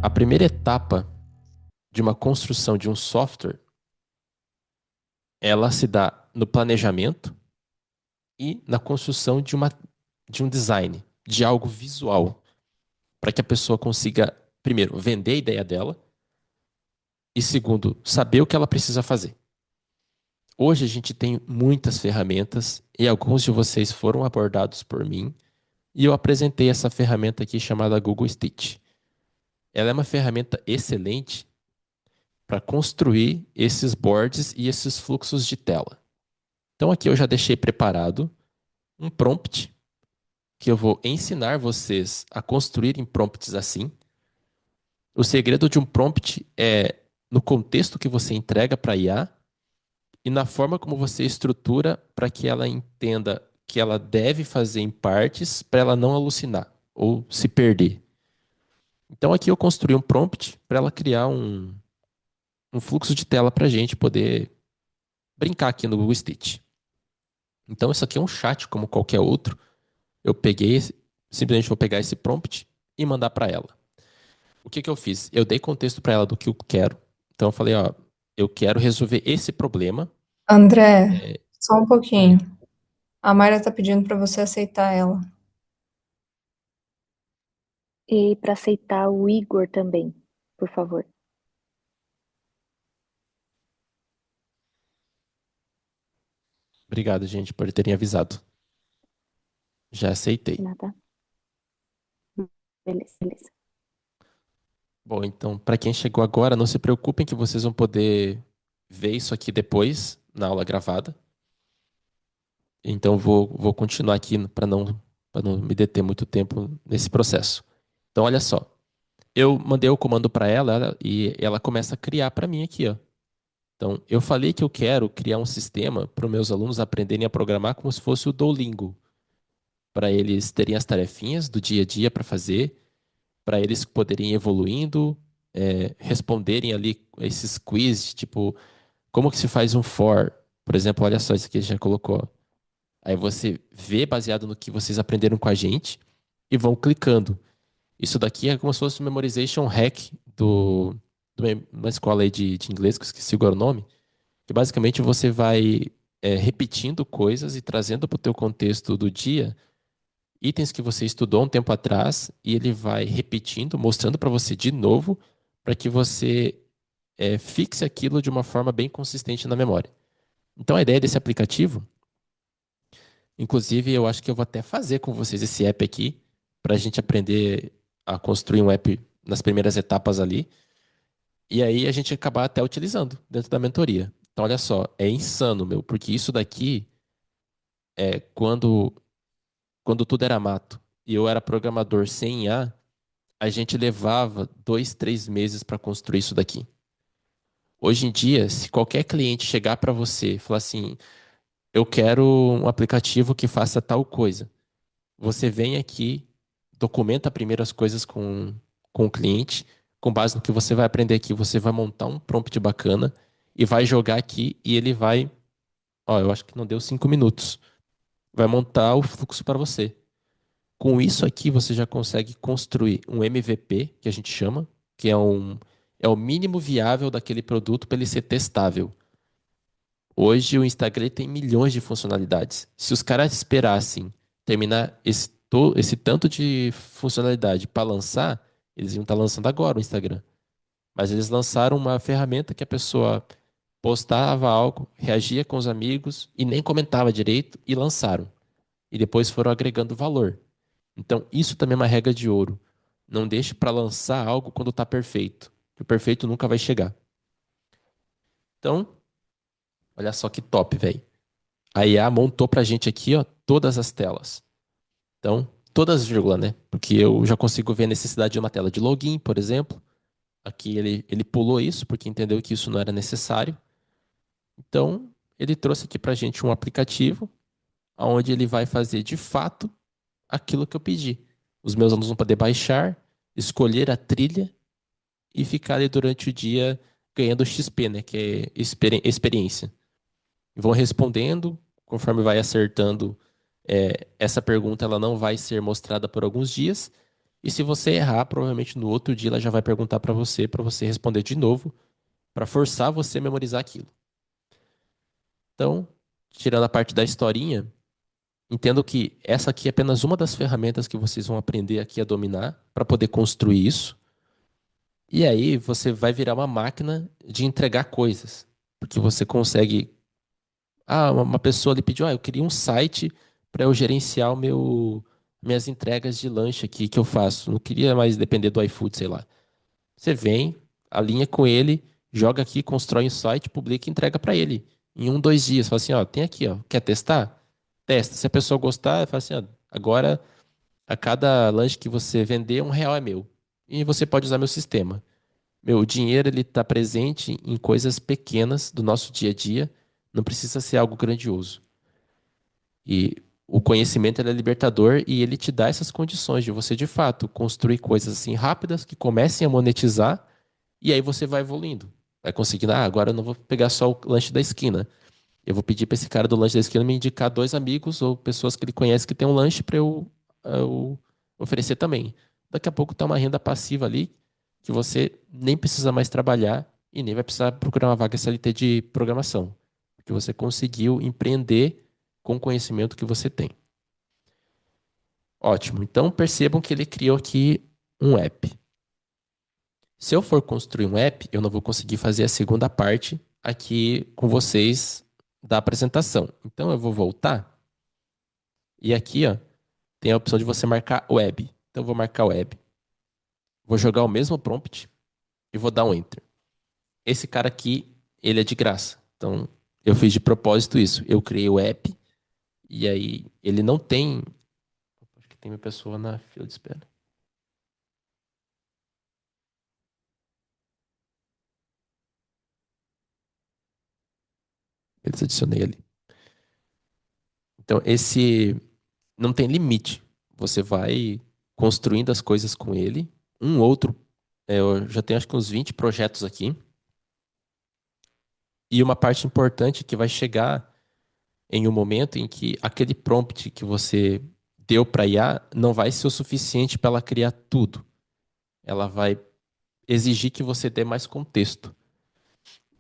A primeira etapa de uma construção de um software, ela se dá no planejamento e na construção de um design, de algo visual, para que a pessoa consiga, primeiro, vender a ideia dela e, segundo, saber o que ela precisa fazer. Hoje a gente tem muitas ferramentas e alguns de vocês foram abordados por mim e eu apresentei essa ferramenta aqui chamada Google Stitch. Ela é uma ferramenta excelente para construir esses boards e esses fluxos de tela. Então aqui eu já deixei preparado um prompt que eu vou ensinar vocês a construírem prompts assim. O segredo de um prompt é no contexto que você entrega para a IA e na forma como você estrutura para que ela entenda que ela deve fazer em partes para ela não alucinar ou se perder. Então aqui eu construí um prompt para ela criar um fluxo de tela para a gente poder brincar aqui no Google Stitch. Então isso aqui é um chat como qualquer outro. Eu peguei, simplesmente vou pegar esse prompt e mandar para ela. O que que eu fiz? Eu dei contexto para ela do que eu quero. Então eu falei, ó, eu quero resolver esse problema. André, É, só um pouquinho. oi. A Mayra tá pedindo pra você aceitar ela. E para aceitar o Igor também, por favor. Obrigado, gente, por terem avisado. Já aceitei. Nada. Beleza, beleza. Bom, então, para quem chegou agora, não se preocupem que vocês vão poder ver isso aqui depois, na aula gravada. Então, vou continuar aqui para não me deter muito tempo nesse processo. Então, olha só. Eu mandei o comando para e ela começa a criar para mim aqui, ó. Então, eu falei que eu quero criar um sistema para os meus alunos aprenderem a programar como se fosse o Duolingo, para eles terem as tarefinhas do dia a dia para fazer, para eles poderem ir evoluindo, responderem ali esses quiz, tipo, como que se faz um for? Por exemplo, olha só, isso aqui já colocou. Ó. Aí você vê baseado no que vocês aprenderam com a gente e vão clicando. Isso daqui é como se fosse um memorization hack de uma escola aí de inglês, que eu esqueci agora o nome, que basicamente você vai repetindo coisas e trazendo para o teu contexto do dia itens que você estudou um tempo atrás e ele vai repetindo, mostrando para você de novo, para que você fixe aquilo de uma forma bem consistente na memória. Então a ideia desse aplicativo, inclusive eu acho que eu vou até fazer com vocês esse app aqui, para a gente aprender a construir um app nas primeiras etapas ali, e aí a gente acabar até utilizando dentro da mentoria. Então olha só, é insano, meu, porque isso daqui é quando tudo era mato e eu era programador sem IA, a gente levava 2, 3 meses para construir isso daqui. Hoje em dia, se qualquer cliente chegar para você e falar assim, eu quero um aplicativo que faça tal coisa, você vem aqui, documenta primeiro as coisas com o cliente, com base no que você vai aprender aqui, você vai montar um prompt bacana e vai jogar aqui e ele vai, ó, eu acho que não deu 5 minutos, vai montar o fluxo para você. Com isso aqui, você já consegue construir um MVP, que a gente chama, que é o mínimo viável daquele produto para ele ser testável. Hoje o Instagram tem milhões de funcionalidades. Se os caras esperassem terminar esse tanto de funcionalidade para lançar, eles iam estar lançando agora o Instagram. Mas eles lançaram uma ferramenta que a pessoa postava algo, reagia com os amigos e nem comentava direito e lançaram. E depois foram agregando valor. Então, isso também é uma regra de ouro. Não deixe para lançar algo quando está perfeito. Que o perfeito nunca vai chegar. Então, olha só que top, velho. A IA montou pra gente aqui, ó, todas as telas. Então, todas vírgula, né? Porque eu já consigo ver a necessidade de uma tela de login, por exemplo. Aqui ele pulou isso porque entendeu que isso não era necessário. Então, ele trouxe aqui pra gente um aplicativo onde ele vai fazer de fato aquilo que eu pedi. Os meus alunos vão poder baixar, escolher a trilha e ficar ali durante o dia ganhando XP, né? Que é experiência. Vão respondendo, conforme vai acertando essa pergunta, ela não vai ser mostrada por alguns dias. E se você errar, provavelmente no outro dia ela já vai perguntar para você responder de novo, para forçar você a memorizar aquilo. Então, tirando a parte da historinha, entendo que essa aqui é apenas uma das ferramentas que vocês vão aprender aqui a dominar para poder construir isso. E aí você vai virar uma máquina de entregar coisas. Porque você consegue. Ah, uma pessoa lhe pediu, eu queria um site para eu gerenciar minhas entregas de lanche aqui que eu faço. Não queria mais depender do iFood, sei lá. Você vem, alinha com ele, joga aqui, constrói um site, publica e entrega para ele. Em 1, 2 dias. Fala assim, tem aqui, quer testar? Testa. Se a pessoa gostar, fala assim, agora a cada lanche que você vender, R$ 1 é meu. E você pode usar meu sistema. O dinheiro ele está presente em coisas pequenas do nosso dia a dia, não precisa ser algo grandioso. E o conhecimento ele é libertador e ele te dá essas condições de você, de fato, construir coisas assim rápidas que comecem a monetizar e aí você vai evoluindo. Vai conseguindo, agora eu não vou pegar só o lanche da esquina. Eu vou pedir para esse cara do lanche da esquina me indicar 2 amigos ou pessoas que ele conhece que tem um lanche para eu oferecer também. Daqui a pouco tá uma renda passiva ali que você nem precisa mais trabalhar e nem vai precisar procurar uma vaga CLT de programação, porque você conseguiu empreender com o conhecimento que você tem. Ótimo. Então percebam que ele criou aqui um app. Se eu for construir um app, eu não vou conseguir fazer a segunda parte aqui com vocês da apresentação. Então eu vou voltar e aqui, tem a opção de você marcar web. Então eu vou marcar web. Vou jogar o mesmo prompt e vou dar um enter. Esse cara aqui, ele é de graça. Então eu fiz de propósito isso. Eu criei o app e aí ele não tem. Acho que tem uma pessoa na fila de espera. Eles adicionei ali. Então esse não tem limite. Você vai construindo as coisas com ele. Um outro, eu já tenho acho que uns 20 projetos aqui. E uma parte importante que vai chegar em um momento em que aquele prompt que você deu para IA não vai ser o suficiente para ela criar tudo. Ela vai exigir que você dê mais contexto.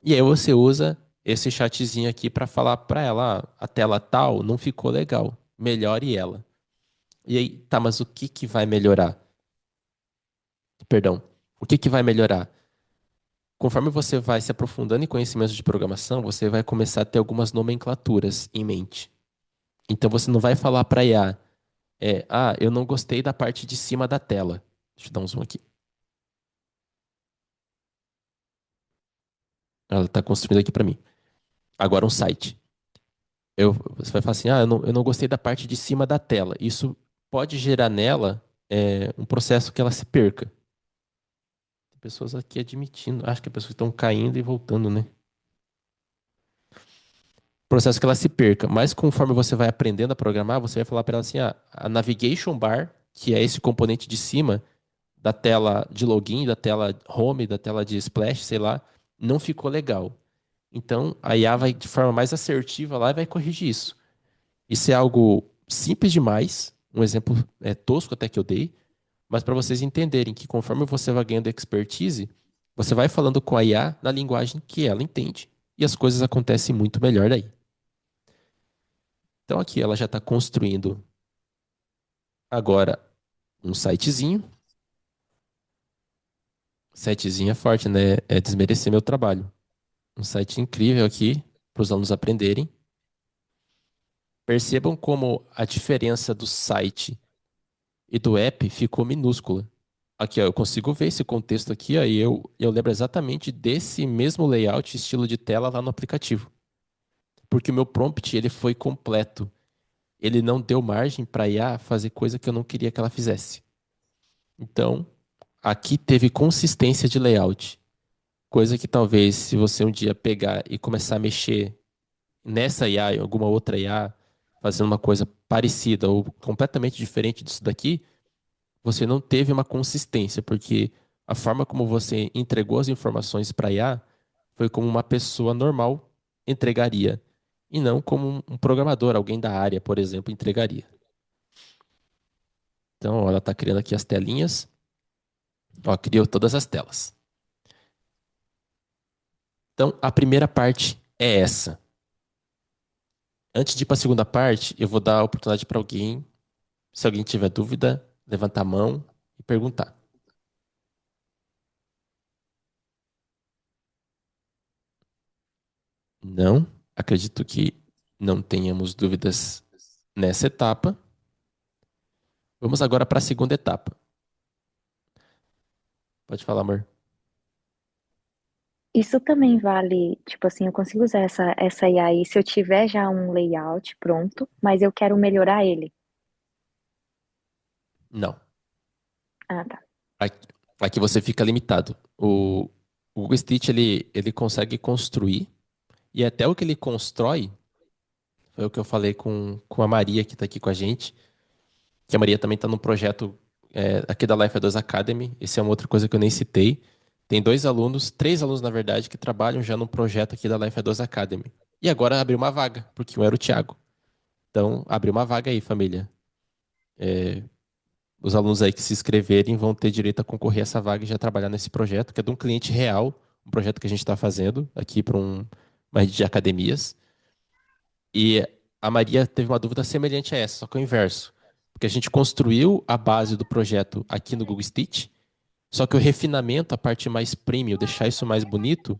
E aí você usa esse chatzinho aqui para falar para ela, a tela tal não ficou legal, melhore ela. E aí, tá, mas o que que vai melhorar? Perdão, o que que vai melhorar? Conforme você vai se aprofundando em conhecimentos de programação, você vai começar a ter algumas nomenclaturas em mente. Então você não vai falar para IA, eu não gostei da parte de cima da tela. Deixa eu dar um zoom aqui. Ela está construindo aqui para mim. Agora um site. Você vai falar assim, eu não gostei da parte de cima da tela. Isso pode gerar nela um processo que ela se perca. Tem pessoas aqui admitindo. Acho que as pessoas estão caindo e voltando, né? Processo que ela se perca. Mas conforme você vai aprendendo a programar, você vai falar para ela assim, a navigation bar, que é esse componente de cima da tela de login, da tela home, da tela de splash, sei lá, não ficou legal. Então, a IA vai de forma mais assertiva lá e vai corrigir isso. Isso é algo simples demais, um exemplo tosco até que eu dei, mas para vocês entenderem que conforme você vai ganhando expertise, você vai falando com a IA na linguagem que ela entende e as coisas acontecem muito melhor daí. Então aqui ela já está construindo agora um sitezinho. Sitezinho é forte, né? É desmerecer meu trabalho. Um site incrível aqui para os alunos aprenderem. Percebam como a diferença do site e do app ficou minúscula. Aqui, eu consigo ver esse contexto aqui, e eu lembro exatamente desse mesmo layout, estilo de tela lá no aplicativo. Porque o meu prompt ele foi completo. Ele não deu margem para a IA fazer coisa que eu não queria que ela fizesse. Então, aqui teve consistência de layout. Coisa que talvez, se você um dia pegar e começar a mexer nessa IA, em alguma outra IA, fazendo uma coisa parecida ou completamente diferente disso daqui, você não teve uma consistência, porque a forma como você entregou as informações para a IA foi como uma pessoa normal entregaria, e não como um programador, alguém da área, por exemplo, entregaria. Então, ó, ela está criando aqui as telinhas. Ó, criou todas as telas. Então, a primeira parte é essa. Antes de ir para a segunda parte, eu vou dar a oportunidade para alguém, se alguém tiver dúvida, levantar a mão e perguntar. Não, acredito que não tenhamos dúvidas nessa etapa. Vamos agora para a segunda etapa. Pode falar, amor. Isso também vale, tipo assim, eu consigo usar essa IA aí se eu tiver já um layout pronto, mas eu quero melhorar ele. Não. Ah, tá. Aqui, aqui você fica limitado. O Google Stitch ele consegue construir, e até o que ele constrói, foi o que eu falei com a Maria, que está aqui com a gente, que a Maria também está no projeto aqui da Life 2 Academy. Essa é uma outra coisa que eu nem citei. Tem três alunos, na verdade, que trabalham já no projeto aqui da Life 2 Academy. E agora abriu uma vaga, porque um era o Thiago. Então, abriu uma vaga aí, família. Os alunos aí que se inscreverem vão ter direito a concorrer a essa vaga e já trabalhar nesse projeto, que é de um cliente real, um projeto que a gente está fazendo aqui para uma rede de academias. E a Maria teve uma dúvida semelhante a essa, só que é o inverso. Porque a gente construiu a base do projeto aqui no Google Stitch, só que o refinamento, a parte mais premium, deixar isso mais bonito,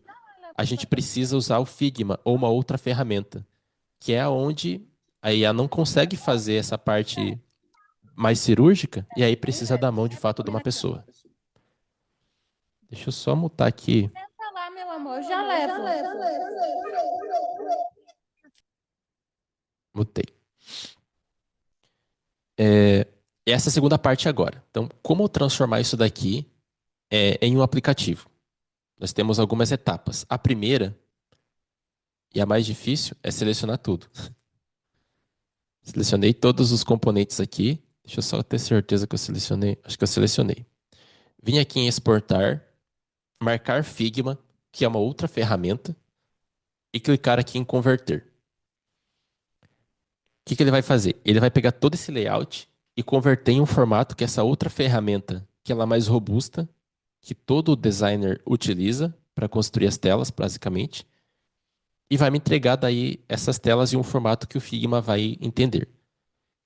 a gente precisa usar o Figma ou uma outra ferramenta, que é onde a IA não consegue fazer essa parte mais cirúrgica, e aí precisa da mão de fato de uma pessoa. Deixa eu só mutar aqui. Senta lá, meu amor, já levo. Mutei. Essa é a segunda parte agora. Então, como transformar isso daqui em um aplicativo? Nós temos algumas etapas. A primeira, e a mais difícil, é selecionar tudo. Selecionei todos os componentes aqui. Deixa eu só ter certeza que eu selecionei. Acho que eu selecionei. Vim aqui em exportar, marcar Figma, que é uma outra ferramenta, e clicar aqui em converter. O que ele vai fazer? Ele vai pegar todo esse layout e converter em um formato que essa outra ferramenta, que ela é mais robusta, que todo designer utiliza para construir as telas, basicamente, e vai me entregar daí essas telas em um formato que o Figma vai entender.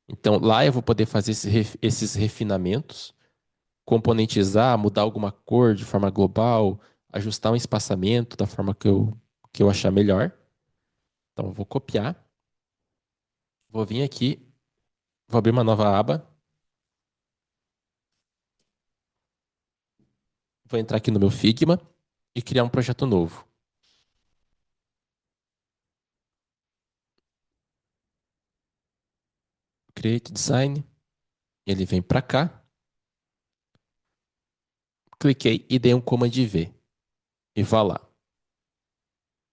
Então lá eu vou poder fazer esses refinamentos, componentizar, mudar alguma cor de forma global, ajustar um espaçamento da forma que eu achar melhor. Então eu vou copiar, vou vir aqui, vou abrir uma nova aba, vou entrar aqui no meu Figma e criar um projeto novo. Create Design, ele vem para cá, cliquei e dei um Command V e vá lá.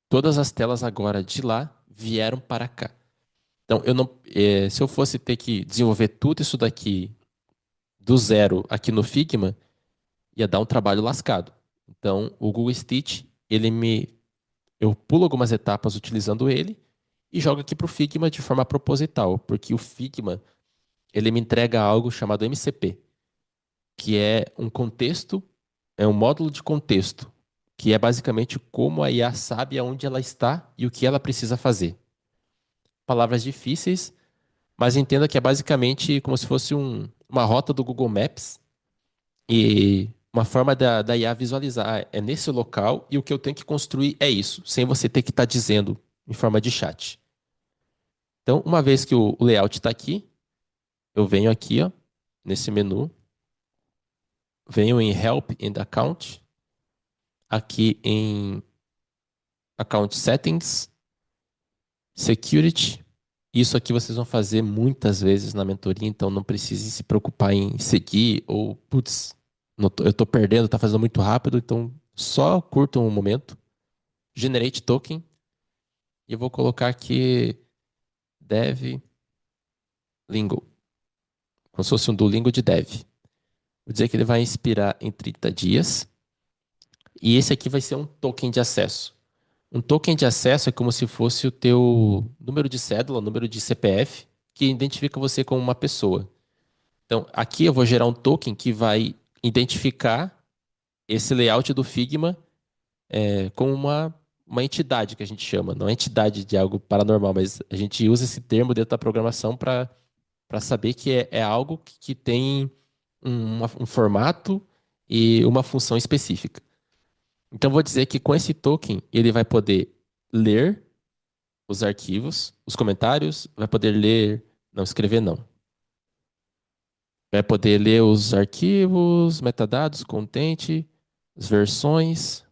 Todas as telas agora de lá vieram para cá. Então, eu não, se eu fosse ter que desenvolver tudo isso daqui do zero aqui no Figma, ia dar um trabalho lascado. Então, o Google Stitch, eu pulo algumas etapas utilizando ele e jogo aqui para o Figma de forma proposital, porque o Figma, ele me entrega algo chamado MCP, que é um contexto, é um módulo de contexto, que é basicamente como a IA sabe aonde ela está e o que ela precisa fazer. Palavras difíceis, mas entenda que é basicamente como se fosse uma rota do Google Maps e uma forma da IA visualizar. É nesse local e o que eu tenho que construir é isso, sem você ter que estar dizendo em forma de chat. Então, uma vez que o layout está aqui, eu venho aqui, ó, nesse menu, venho em Help and Account, aqui em Account Settings, Security. Isso aqui vocês vão fazer muitas vezes na mentoria, então não precise se preocupar em seguir ou, putz, eu tô perdendo, tá fazendo muito rápido, então só curtam um momento. Generate token. E eu vou colocar aqui dev lingo, como se fosse um Duolingo de dev. Vou dizer que ele vai expirar em 30 dias. E esse aqui vai ser um token de acesso. Um token de acesso é como se fosse o teu número de cédula, número de CPF, que identifica você como uma pessoa. Então, aqui eu vou gerar um token que vai identificar esse layout do Figma como uma entidade que a gente chama. Não é entidade de algo paranormal, mas a gente usa esse termo dentro da programação para saber que é algo que tem um formato e uma função específica. Então, vou dizer que com esse token, ele vai poder ler os arquivos, os comentários, vai poder ler, não escrever não. Vai poder ler os arquivos, metadados, content, as versões,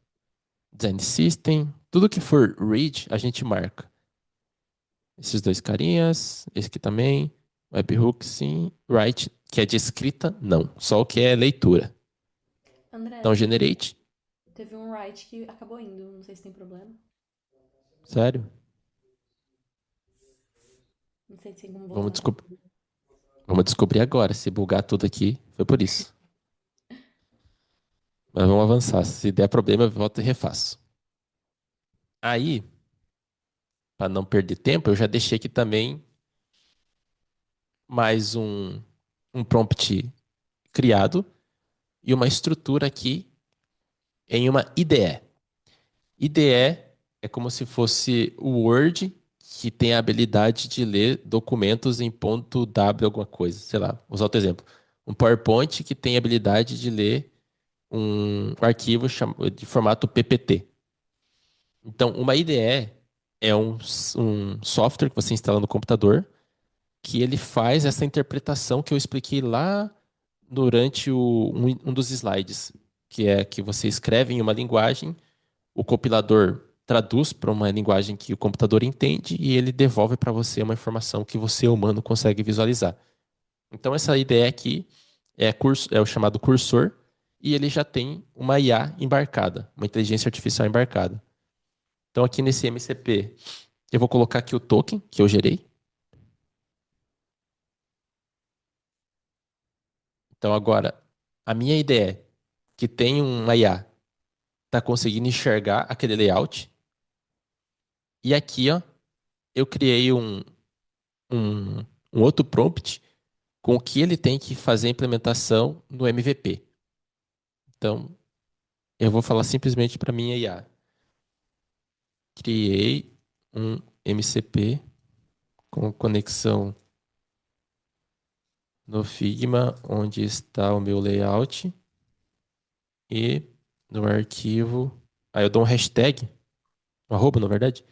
design system, tudo que for read, a gente marca. Esses dois carinhas, esse aqui também, webhook sim, write, que é de escrita, não, só o que é leitura. André, Então, generate, teve um write que acabou indo, não sei se tem problema. sério, Não sei se tem como vamos voltar. descobrir agora, se bugar tudo aqui, foi por isso. Mas vamos avançar, se der problema eu volto e refaço. Aí, para não perder tempo, eu já deixei aqui também mais um prompt criado e uma estrutura aqui em uma IDE. IDE é como se fosse o Word que tem a habilidade de ler documentos em ponto .w alguma coisa, sei lá, vou usar outro exemplo. Um PowerPoint que tem a habilidade de ler um arquivo de formato PPT. Então, uma IDE é um software que você instala no computador que ele faz essa interpretação que eu expliquei lá durante um dos slides, que é que você escreve em uma linguagem, o compilador traduz para uma linguagem que o computador entende e ele devolve para você uma informação que você, humano, consegue visualizar. Então, essa ideia aqui é o chamado cursor e ele já tem uma IA embarcada, uma inteligência artificial embarcada. Então, aqui nesse MCP, eu vou colocar aqui o token que eu gerei. Então, agora, a minha ideia é que tem uma IA está conseguindo enxergar aquele layout. E aqui, ó, eu criei um, um outro prompt com o que ele tem que fazer a implementação no MVP. Então, eu vou falar simplesmente para minha IA. Criei um MCP com conexão no Figma, onde está o meu layout. E no arquivo... Aí eu dou um hashtag, um arroba, na verdade.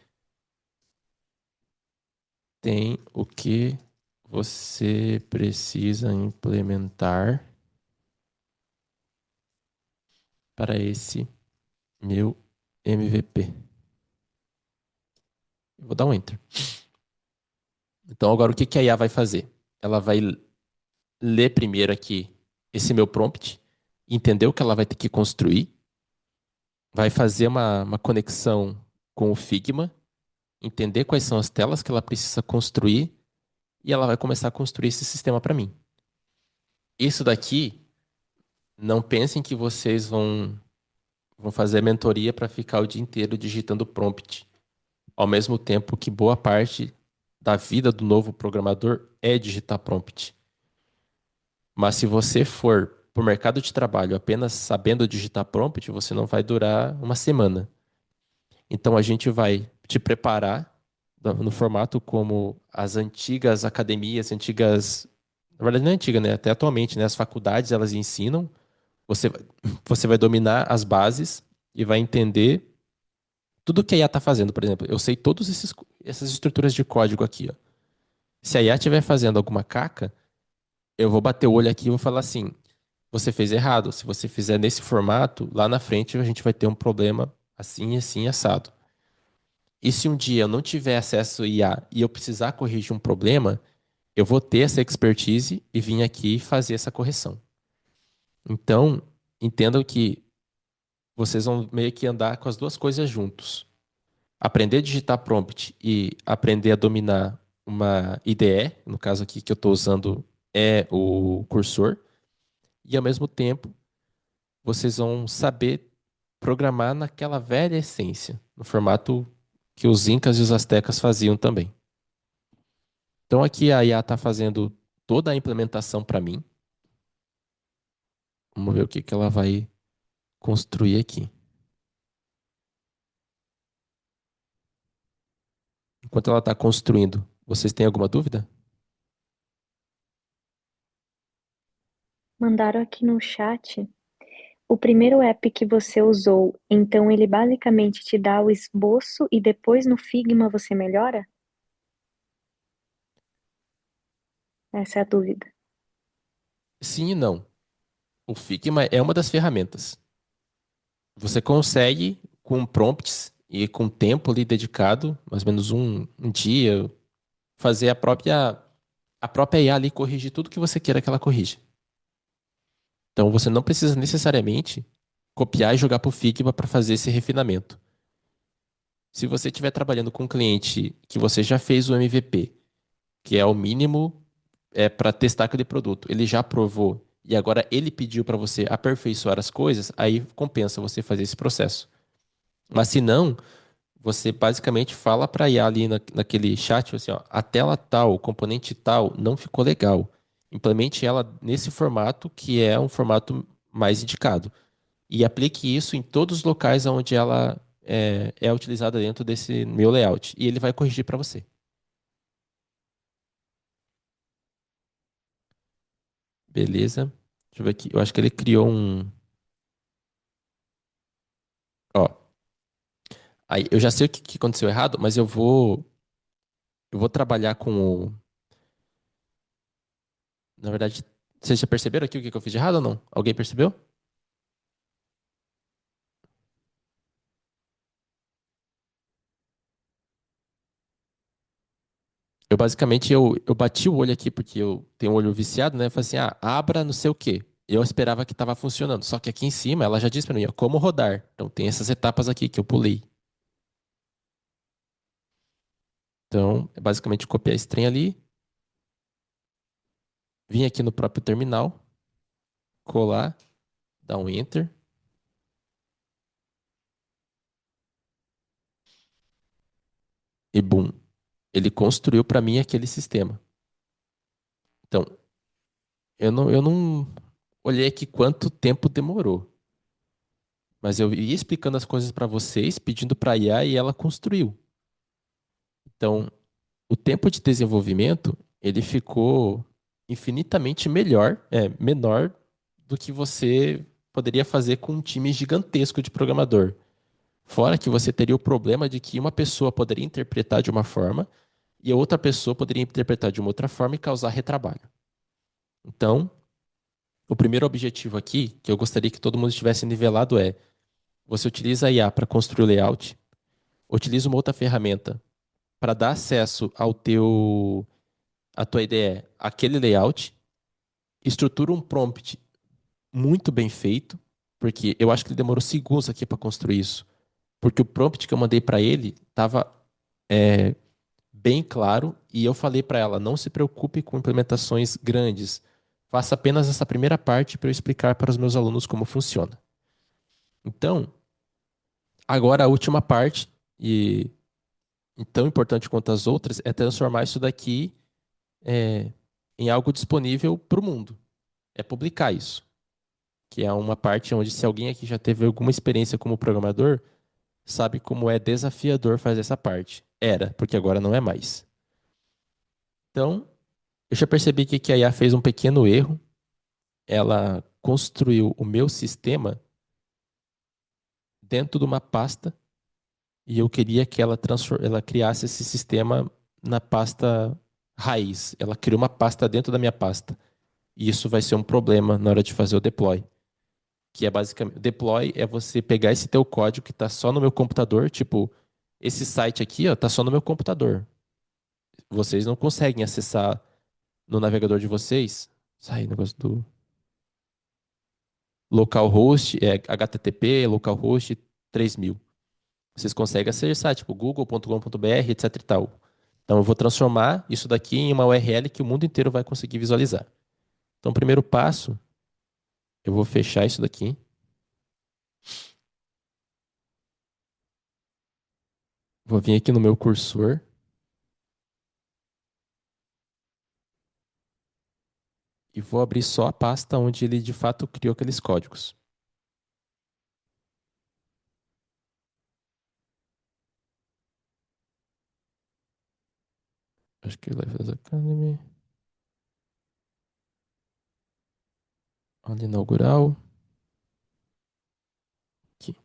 Tem o que você precisa implementar para esse meu MVP. Vou dar um Enter. Então, agora o que que a IA vai fazer? Ela vai ler primeiro aqui esse meu prompt, entender o que ela vai ter que construir, vai fazer uma conexão com o Figma, entender quais são as telas que ela precisa construir e ela vai começar a construir esse sistema para mim. Isso daqui, não pensem que vocês vão fazer mentoria para ficar o dia inteiro digitando prompt. Ao mesmo tempo que boa parte da vida do novo programador é digitar prompt. Mas se você for para o mercado de trabalho apenas sabendo digitar prompt, você não vai durar uma semana. Então a gente vai te preparar no formato como as antigas academias, antigas... Na verdade não é antiga, né? Até atualmente, né? As faculdades, elas ensinam. Você vai dominar as bases e vai entender tudo que a IA está fazendo. Por exemplo, eu sei todas essas estruturas de código aqui, ó. Se a IA estiver fazendo alguma caca, eu vou bater o olho aqui e vou falar assim: você fez errado. Se você fizer nesse formato, lá na frente a gente vai ter um problema assim, assim, assado. E se um dia eu não tiver acesso a IA e eu precisar corrigir um problema, eu vou ter essa expertise e vir aqui fazer essa correção. Então, entendam que vocês vão meio que andar com as duas coisas juntos. Aprender a digitar prompt e aprender a dominar uma IDE, no caso aqui que eu estou usando é o cursor, e ao mesmo tempo vocês vão saber programar naquela velha essência, no formato que os incas e os astecas faziam também. Então aqui a IA está fazendo toda a implementação para mim. Vamos ver o que que ela vai construir aqui. Enquanto ela está construindo, vocês têm alguma dúvida? Mandaram aqui no chat. O primeiro app que você usou, então ele basicamente te dá o esboço e depois no Figma você melhora? Essa é a dúvida. Sim e não. O Figma é uma das ferramentas. Você consegue, com prompts e com tempo ali dedicado, mais ou menos um dia, fazer a própria IA ali corrigir tudo que você queira que ela corrija. Então você não precisa necessariamente copiar e jogar para o Figma para fazer esse refinamento. Se você estiver trabalhando com um cliente que você já fez o MVP, que é o mínimo para testar aquele produto, ele já aprovou e agora ele pediu para você aperfeiçoar as coisas, aí compensa você fazer esse processo. Mas se não, você basicamente fala para a IA ali naquele chat, assim, ó, a tela tal, o componente tal, não ficou legal. Implemente ela nesse formato, que é um formato mais indicado. E aplique isso em todos os locais onde ela é utilizada dentro desse meu layout. E ele vai corrigir para você. Beleza? Deixa eu ver aqui. Eu acho que ele criou um. Ó, aí eu já sei o que aconteceu errado, mas eu vou trabalhar com o. Na verdade, vocês já perceberam aqui o que eu fiz de errado ou não? Alguém percebeu? Eu basicamente eu bati o olho aqui porque eu tenho um olho viciado, né? Eu falei assim, abra não sei o quê. Eu esperava que estava funcionando, só que aqui em cima ela já disse para mim, ó, como rodar. Então tem essas etapas aqui que eu pulei. Então, é basicamente copiar esse trem ali, vir aqui no próprio terminal, colar, dar um enter e boom, ele construiu para mim aquele sistema. Então, eu não olhei aqui quanto tempo demorou, mas eu ia explicando as coisas para vocês, pedindo para a IA e ela construiu. Então, o tempo de desenvolvimento, ele ficou infinitamente menor do que você poderia fazer com um time gigantesco de programador. Fora que você teria o problema de que uma pessoa poderia interpretar de uma forma e a outra pessoa poderia interpretar de uma outra forma e causar retrabalho. Então, o primeiro objetivo aqui, que eu gostaria que todo mundo estivesse nivelado é: você utiliza a IA para construir o layout, utiliza uma outra ferramenta para dar acesso a tua ideia é aquele layout, estrutura um prompt muito bem feito, porque eu acho que ele demorou segundos aqui para construir isso, porque o prompt que eu mandei para ele estava bem claro e eu falei para ela, não se preocupe com implementações grandes, faça apenas essa primeira parte para eu explicar para os meus alunos como funciona. Então, agora a última parte, e tão importante quanto as outras, é transformar isso daqui é, em algo disponível para o mundo. É publicar isso. Que é uma parte onde, se alguém aqui já teve alguma experiência como programador, sabe como é desafiador fazer essa parte. Era, porque agora não é mais. Então, eu já percebi que a IA fez um pequeno erro. Ela construiu o meu sistema dentro de uma pasta e eu queria que ela criasse esse sistema na pasta raiz. Ela criou uma pasta dentro da minha pasta. E isso vai ser um problema na hora de fazer o deploy. Que é basicamente, deploy é você pegar esse teu código que está só no meu computador, tipo, esse site aqui, ó, tá só no meu computador. Vocês não conseguem acessar no navegador de vocês. Sai, negócio do localhost, HTTP, localhost 3000. Vocês conseguem acessar, tipo, google.com.br, etc e tal. Então eu vou transformar isso daqui em uma URL que o mundo inteiro vai conseguir visualizar. Então, o primeiro passo, eu vou fechar isso daqui. Vou vir aqui no meu cursor. e vou abrir só a pasta onde ele de fato criou aqueles códigos. Acho que Life Academy. Aula inaugural. Aqui.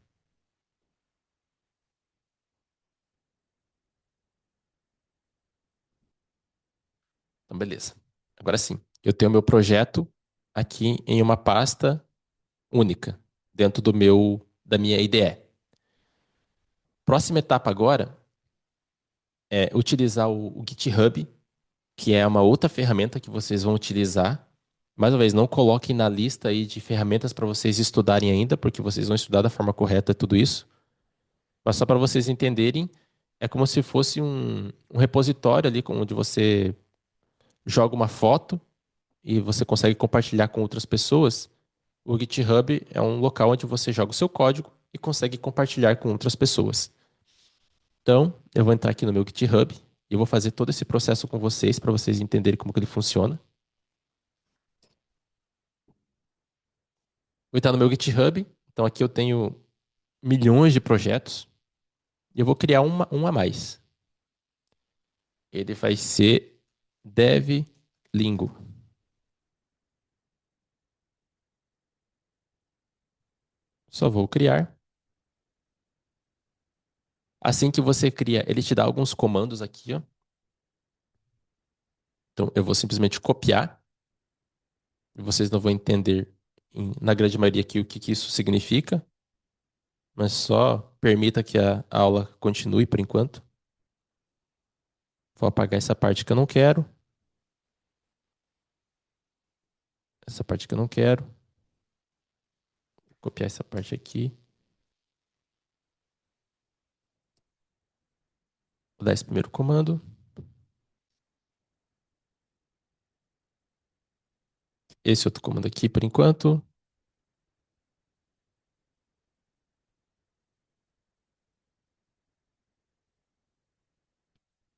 Então, beleza. Agora sim, eu tenho meu projeto aqui em uma pasta única, dentro da minha IDE. Próxima etapa agora é utilizar o GitHub, que é uma outra ferramenta que vocês vão utilizar. Mais uma vez, não coloquem na lista aí de ferramentas para vocês estudarem ainda, porque vocês vão estudar da forma correta tudo isso. Mas só para vocês entenderem, é como se fosse um repositório ali, onde você joga uma foto e você consegue compartilhar com outras pessoas. O GitHub é um local onde você joga o seu código e consegue compartilhar com outras pessoas. Então, eu vou entrar aqui no meu GitHub e eu vou fazer todo esse processo com vocês para vocês entenderem como que ele funciona. Vou entrar no meu GitHub. Então, aqui eu tenho milhões de projetos e eu vou criar um a mais. Ele vai ser DevLingo. Só vou criar. Assim que você cria, ele te dá alguns comandos aqui, ó. Então, eu vou simplesmente copiar. E vocês não vão entender, na grande maioria, aqui o que isso significa. Mas só permita que a aula continue por enquanto. Vou apagar essa parte que eu não quero. Essa parte que eu não quero. Vou copiar essa parte aqui. Vou dar esse primeiro comando. Esse outro comando aqui por enquanto.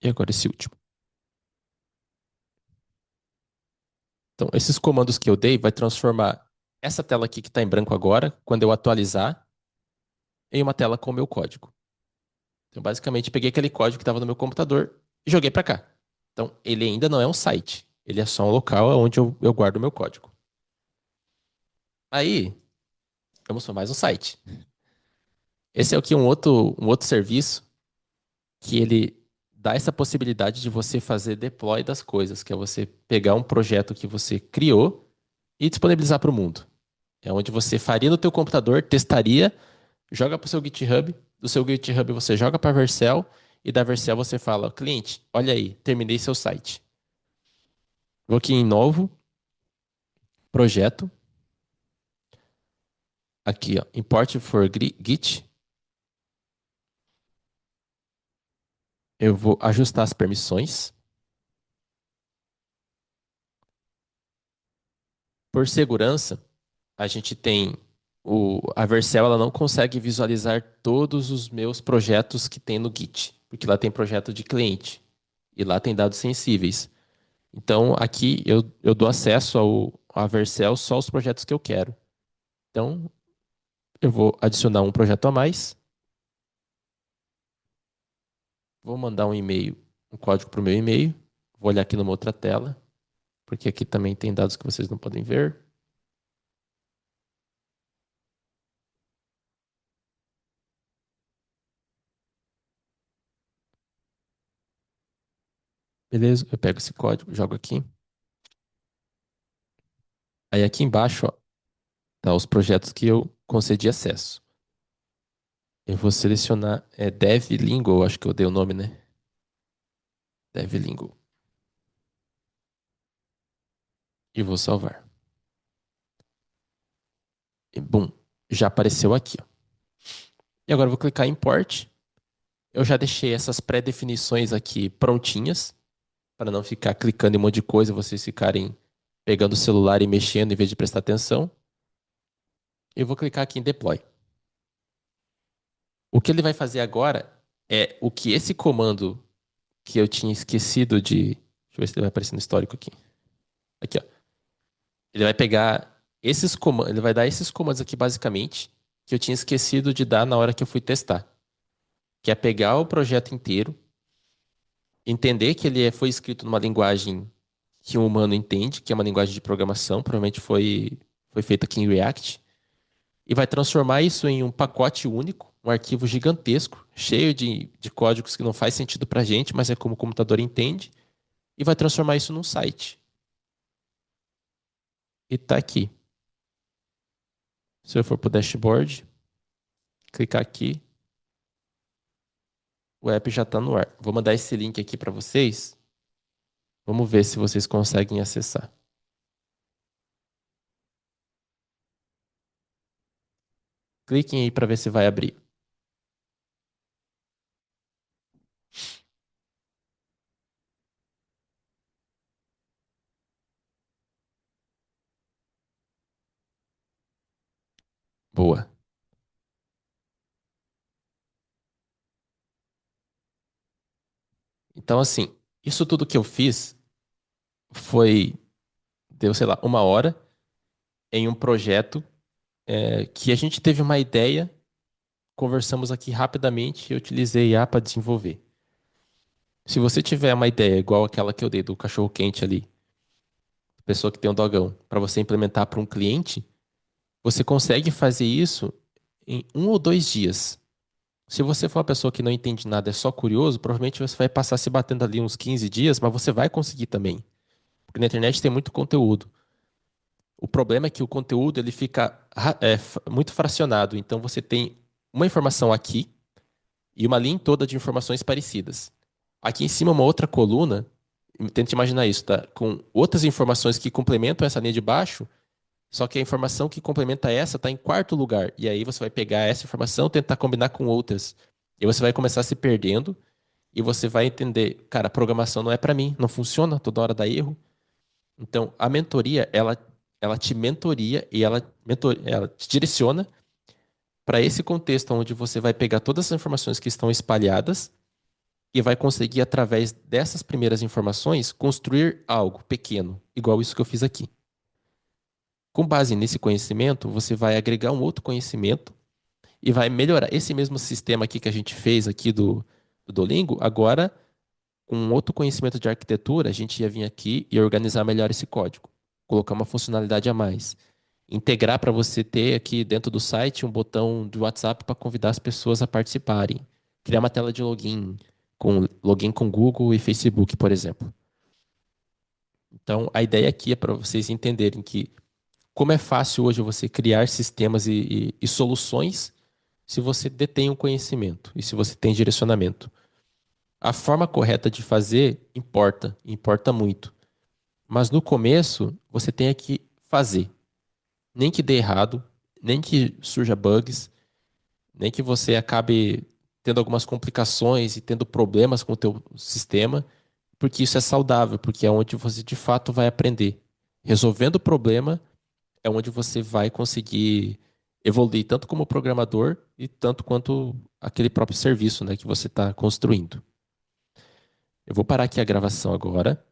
E agora esse último. Então, esses comandos que eu dei vai transformar essa tela aqui que está em branco agora, quando eu atualizar, em uma tela com o meu código. Então, basicamente, peguei aquele código que estava no meu computador e joguei para cá. Então, ele ainda não é um site. Ele é só um local onde eu guardo o meu código. Aí, vamos para mais um site. Esse é aqui um outro serviço que ele dá essa possibilidade de você fazer deploy das coisas, que é você pegar um projeto que você criou e disponibilizar para o mundo. É onde você faria no teu computador, testaria, joga para o seu GitHub, do seu GitHub você joga para a Vercel e da Vercel você fala, cliente, olha aí, terminei seu site. Vou aqui em novo, projeto, aqui ó, import for Git. Eu vou ajustar as permissões. Por segurança, a gente tem a Vercel, ela não consegue visualizar todos os meus projetos que tem no Git, porque lá tem projeto de cliente e lá tem dados sensíveis. Então, aqui eu dou acesso à Vercel só os projetos que eu quero. Então, eu vou adicionar um projeto a mais. Vou mandar um e-mail, um código para o meu e-mail. Vou olhar aqui numa outra tela, porque aqui também tem dados que vocês não podem ver. Beleza, eu pego esse código, jogo aqui. Aí aqui embaixo, ó, tá os projetos que eu concedi acesso. Eu vou selecionar DevLingo, acho que eu dei o nome, né? DevLingo. E vou salvar. E, bum, já apareceu aqui, ó. E agora eu vou clicar em Import. Eu já deixei essas pré-definições aqui prontinhas, para não ficar clicando em um monte de coisa, vocês ficarem pegando o celular e mexendo em vez de prestar atenção. Eu vou clicar aqui em Deploy. O que ele vai fazer agora é o que esse comando que eu tinha esquecido de... Deixa eu ver se ele vai aparecer no histórico aqui. Aqui, ó. Ele vai pegar esses comandos, ele vai dar esses comandos aqui basicamente que eu tinha esquecido de dar na hora que eu fui testar, que é pegar o projeto inteiro, entender que foi escrito numa linguagem que um humano entende, que é uma linguagem de programação, provavelmente foi feito aqui em React, e vai transformar isso em um pacote único, um arquivo gigantesco, cheio de códigos que não faz sentido pra gente, mas é como o computador entende, e vai transformar isso num site. E tá aqui. Se eu for pro dashboard, clicar aqui, o app já está no ar. Vou mandar esse link aqui para vocês. Vamos ver se vocês conseguem acessar. Cliquem aí para ver se vai abrir. Boa. Então, assim, isso tudo que eu fiz deu, sei lá, 1 hora em um projeto que a gente teve uma ideia, conversamos aqui rapidamente e eu utilizei IA para desenvolver. Se você tiver uma ideia igual aquela que eu dei do cachorro-quente ali, pessoa que tem um dogão, para você implementar para um cliente, você consegue fazer isso em 1 ou 2 dias. Se você for uma pessoa que não entende nada, é só curioso, provavelmente você vai passar se batendo ali uns 15 dias, mas você vai conseguir também. Porque na internet tem muito conteúdo. O problema é que o conteúdo ele fica muito fracionado. Então você tem uma informação aqui e uma linha toda de informações parecidas. Aqui em cima, uma outra coluna, tenta imaginar isso, tá? Com outras informações que complementam essa linha de baixo, só que a informação que complementa essa está em quarto lugar. E aí você vai pegar essa informação, tentar combinar com outras. E você vai começar se perdendo e você vai entender, cara, a programação não é para mim, não funciona, toda hora dá erro. Então, a mentoria, ela te mentoria e ela te direciona para esse contexto onde você vai pegar todas as informações que estão espalhadas e vai conseguir, através dessas primeiras informações, construir algo pequeno, igual isso que eu fiz aqui. Com base nesse conhecimento, você vai agregar um outro conhecimento e vai melhorar. Esse mesmo sistema aqui que a gente fez aqui do Duolingo, agora, com um outro conhecimento de arquitetura, a gente ia vir aqui e organizar melhor esse código. Colocar uma funcionalidade a mais. Integrar para você ter aqui dentro do site um botão do WhatsApp para convidar as pessoas a participarem. Criar uma tela de login, com login com Google e Facebook, por exemplo. Então, a ideia aqui é para vocês entenderem que como é fácil hoje você criar sistemas e soluções se você detém um conhecimento e se você tem direcionamento. A forma correta de fazer importa muito. Mas no começo, você tem que fazer. Nem que dê errado, nem que surja bugs, nem que você acabe tendo algumas complicações e tendo problemas com o teu sistema, porque isso é saudável, porque é onde você de fato vai aprender. Resolvendo o problema é onde você vai conseguir evoluir tanto como programador e tanto quanto aquele próprio serviço, né, que você está construindo. Eu vou parar aqui a gravação agora